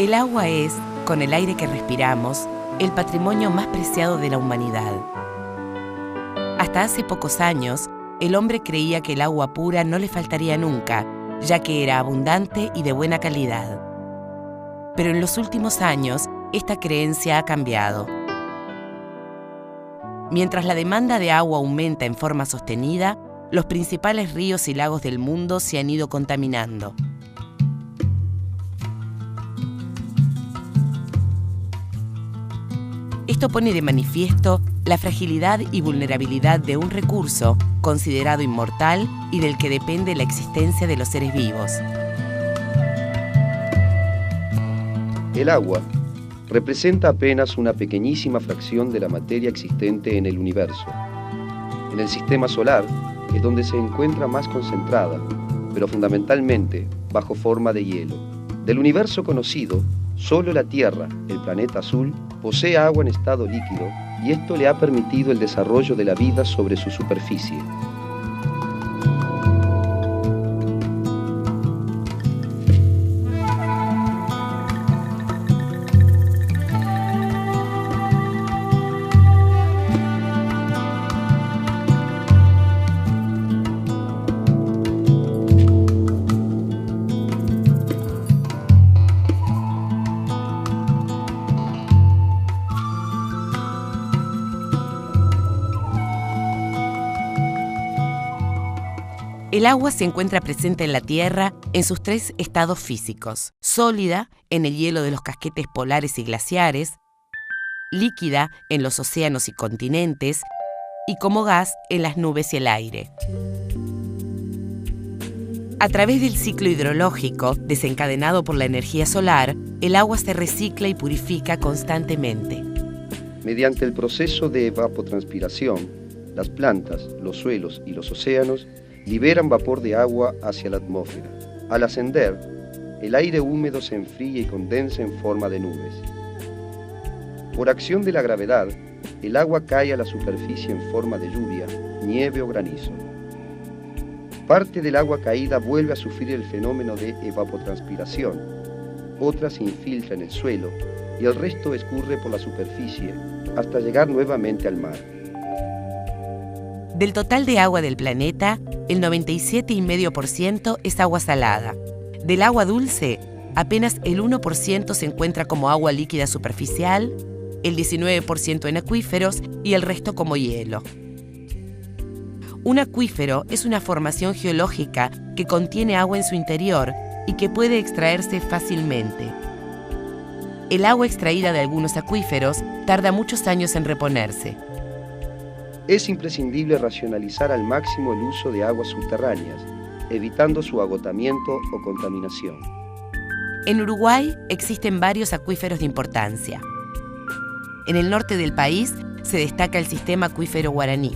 El agua es, con el aire que respiramos, el patrimonio más preciado de la humanidad. Hasta hace pocos años, el hombre creía que el agua pura no le faltaría nunca, ya que era abundante y de buena calidad. Pero en los últimos años, esta creencia ha cambiado. Mientras la demanda de agua aumenta en forma sostenida, los principales ríos y lagos del mundo se han ido contaminando. Esto pone de manifiesto la fragilidad y vulnerabilidad de un recurso considerado inmortal y del que depende la existencia de los seres vivos. El agua representa apenas una pequeñísima fracción de la materia existente en el universo. En el sistema solar es donde se encuentra más concentrada, pero fundamentalmente bajo forma de hielo. Del universo conocido, solo la Tierra, el planeta azul, posee agua en estado líquido y esto le ha permitido el desarrollo de la vida sobre su superficie. El agua se encuentra presente en la Tierra en sus tres estados físicos: sólida, en el hielo de los casquetes polares y glaciares; líquida, en los océanos y continentes; y como gas, en las nubes y el aire. A través del ciclo hidrológico, desencadenado por la energía solar, el agua se recicla y purifica constantemente. Mediante el proceso de evapotranspiración, las plantas, los suelos y los océanos liberan vapor de agua hacia la atmósfera. Al ascender, el aire húmedo se enfría y condensa en forma de nubes. Por acción de la gravedad, el agua cae a la superficie en forma de lluvia, nieve o granizo. Parte del agua caída vuelve a sufrir el fenómeno de evapotranspiración, otra se infiltra en el suelo y el resto escurre por la superficie hasta llegar nuevamente al mar. Del total de agua del planeta, el 97,5% es agua salada. Del agua dulce, apenas el 1% se encuentra como agua líquida superficial, el 19% en acuíferos y el resto como hielo. Un acuífero es una formación geológica que contiene agua en su interior y que puede extraerse fácilmente. El agua extraída de algunos acuíferos tarda muchos años en reponerse. Es imprescindible racionalizar al máximo el uso de aguas subterráneas, evitando su agotamiento o contaminación. En Uruguay existen varios acuíferos de importancia. En el norte del país se destaca el sistema acuífero Guaraní.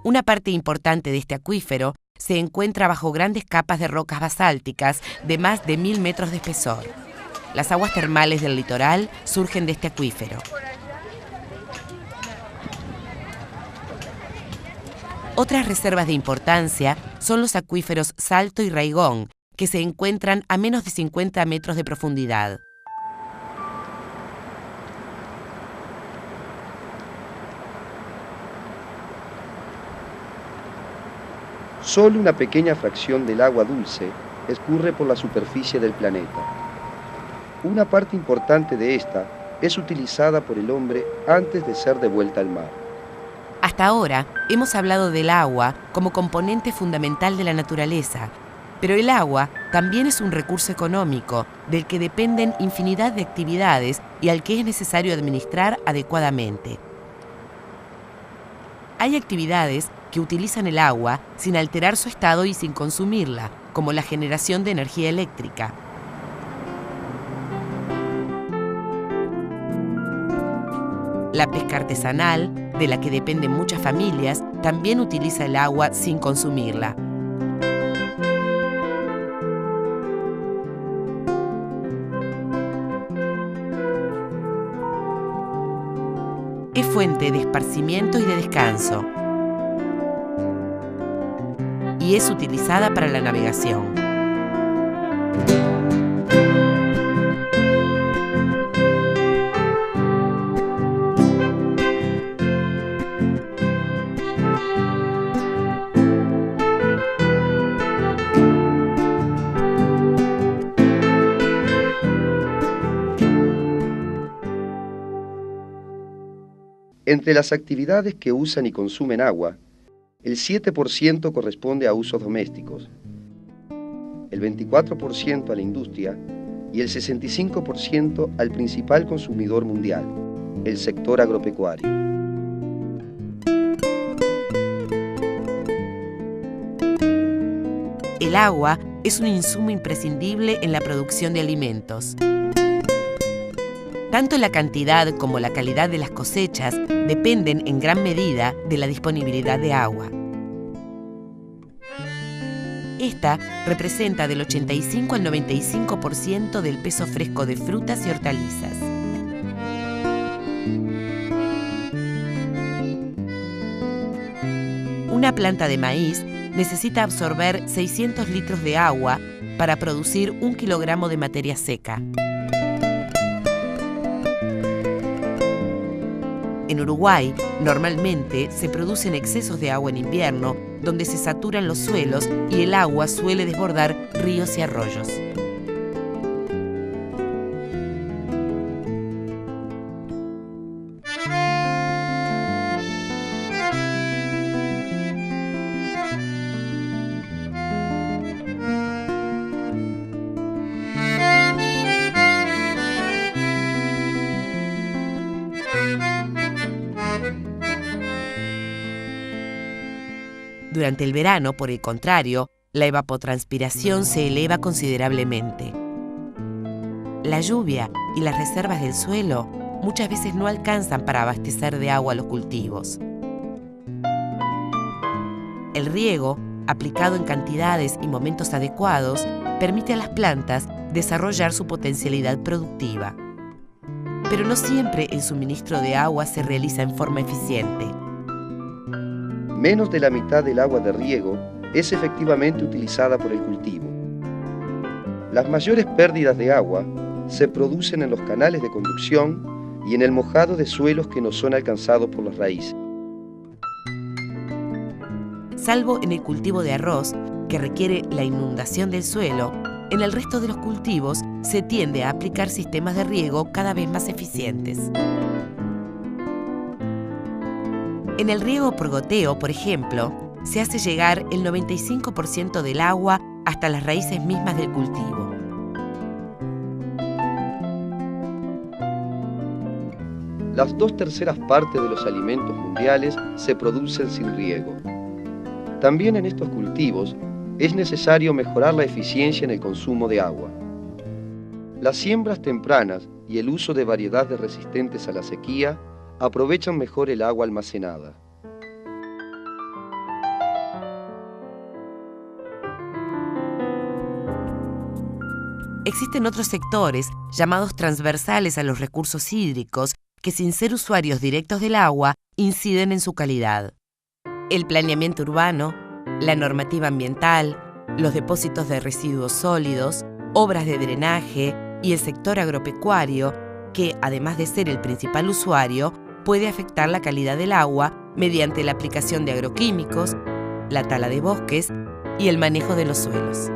Una parte importante de este acuífero se encuentra bajo grandes capas de rocas basálticas de más de 1000 metros de espesor. Las aguas termales del litoral surgen de este acuífero. Otras reservas de importancia son los acuíferos Salto y Raigón, que se encuentran a menos de 50 metros de profundidad. Solo una pequeña fracción del agua dulce escurre por la superficie del planeta. Una parte importante de esta es utilizada por el hombre antes de ser devuelta al mar. Hasta ahora hemos hablado del agua como componente fundamental de la naturaleza, pero el agua también es un recurso económico del que dependen infinidad de actividades y al que es necesario administrar adecuadamente. Hay actividades que utilizan el agua sin alterar su estado y sin consumirla, como la generación de energía eléctrica. La pesca artesanal, de la que dependen muchas familias, también utiliza el agua sin consumirla. Es fuente de esparcimiento y de descanso. Y es utilizada para la navegación. Entre las actividades que usan y consumen agua, el 7% corresponde a usos domésticos, el 24% a la industria y el 65% al principal consumidor mundial, el sector agropecuario. El agua es un insumo imprescindible en la producción de alimentos. Tanto la cantidad como la calidad de las cosechas dependen en gran medida de la disponibilidad de agua. Esta representa del 85 al 95% del peso fresco de frutas y hortalizas. Una planta de maíz necesita absorber 600 litros de agua para producir 1 kilogramo de materia seca. En Uruguay, normalmente se producen excesos de agua en invierno, donde se saturan los suelos y el agua suele desbordar ríos y arroyos. Durante el verano, por el contrario, la evapotranspiración se eleva considerablemente. La lluvia y las reservas del suelo muchas veces no alcanzan para abastecer de agua a los cultivos. El riego, aplicado en cantidades y momentos adecuados, permite a las plantas desarrollar su potencialidad productiva. Pero no siempre el suministro de agua se realiza en forma eficiente. Menos de la mitad del agua de riego es efectivamente utilizada por el cultivo. Las mayores pérdidas de agua se producen en los canales de conducción y en el mojado de suelos que no son alcanzados por las raíces. Salvo en el cultivo de arroz, que requiere la inundación del suelo, en el resto de los cultivos se tiende a aplicar sistemas de riego cada vez más eficientes. En el riego por goteo, por ejemplo, se hace llegar el 95% del agua hasta las raíces mismas del cultivo. Las 2/3 partes de los alimentos mundiales se producen sin riego. También en estos cultivos es necesario mejorar la eficiencia en el consumo de agua. Las siembras tempranas y el uso de variedades resistentes a la sequía aprovechan mejor el agua almacenada. Existen otros sectores, llamados transversales a los recursos hídricos, que sin ser usuarios directos del agua, inciden en su calidad. El planeamiento urbano, la normativa ambiental, los depósitos de residuos sólidos, obras de drenaje y el sector agropecuario, que, además de ser el principal usuario, puede afectar la calidad del agua mediante la aplicación de agroquímicos, la tala de bosques y el manejo de los suelos.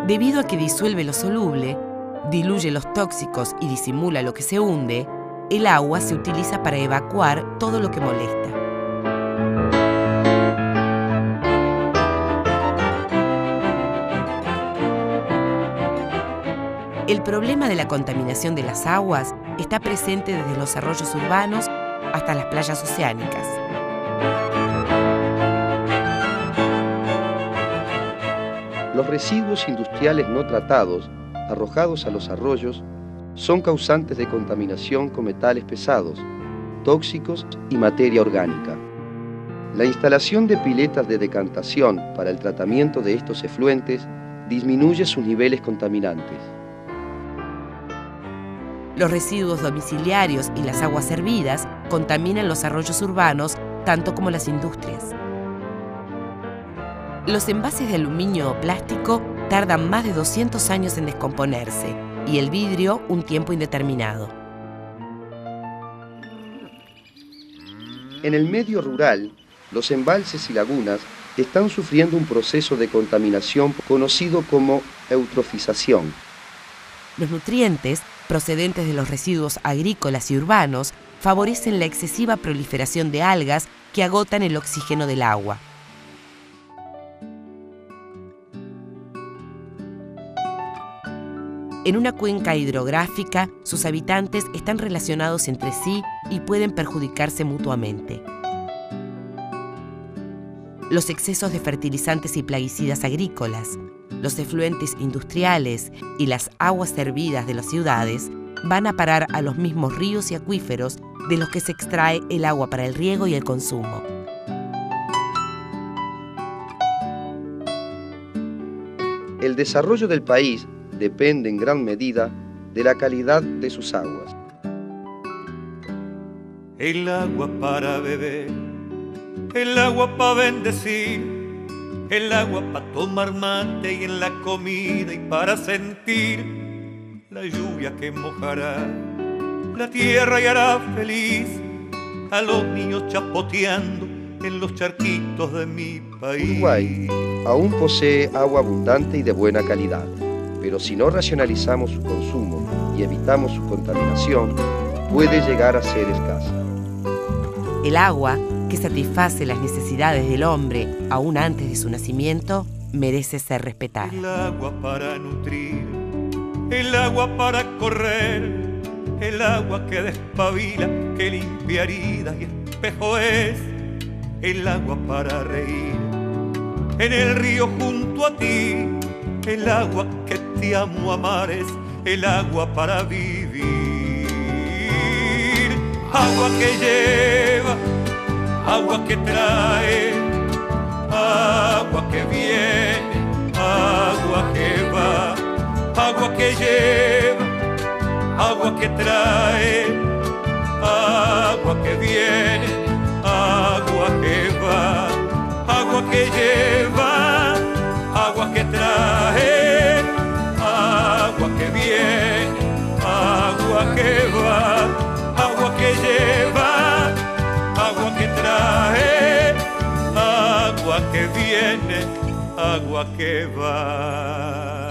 Debido a que disuelve lo soluble, diluye los tóxicos y disimula lo que se hunde, el agua se utiliza para evacuar todo lo que molesta. El problema de la contaminación de las aguas está presente desde los arroyos urbanos hasta las playas oceánicas. Los residuos industriales no tratados, arrojados a los arroyos, son causantes de contaminación con metales pesados, tóxicos y materia orgánica. La instalación de piletas de decantación para el tratamiento de estos efluentes disminuye sus niveles contaminantes. Los residuos domiciliarios y las aguas hervidas contaminan los arroyos urbanos tanto como las industrias. Los envases de aluminio o plástico tardan más de 200 años en descomponerse y el vidrio un tiempo indeterminado. En el medio rural, los embalses y lagunas están sufriendo un proceso de contaminación conocido como eutrofización. Los nutrientes procedentes de los residuos agrícolas y urbanos favorecen la excesiva proliferación de algas que agotan el oxígeno del agua. En una cuenca hidrográfica, sus habitantes están relacionados entre sí y pueden perjudicarse mutuamente. Los excesos de fertilizantes y plaguicidas agrícolas, los efluentes industriales y las aguas servidas de las ciudades van a parar a los mismos ríos y acuíferos de los que se extrae el agua para el riego y el consumo. El desarrollo del país depende en gran medida de la calidad de sus aguas. El agua para beber, el agua para bendecir, el agua para tomar mate y en la comida y para sentir la lluvia que mojará la tierra y hará feliz a los niños chapoteando en los charquitos de mi país. Uruguay aún posee agua abundante y de buena calidad, pero si no racionalizamos su consumo y evitamos su contaminación, puede llegar a ser escasa. El agua, que satisface las necesidades del hombre aún antes de su nacimiento, merece ser respetada. El agua para nutrir, el agua para correr, el agua que despabila, que limpia heridas y espejo es, el agua para reír, en el río junto a ti, el agua que te amo a mares, el agua para vivir, agua que lleva, agua que trae, agua que viene, agua que va, agua que lleva, agua que trae, agua que viene, agua que va, agua que lleva, agua que trae, agua que viene, agua que va, agua que lleva, agua que trae, agua que viene, agua que va.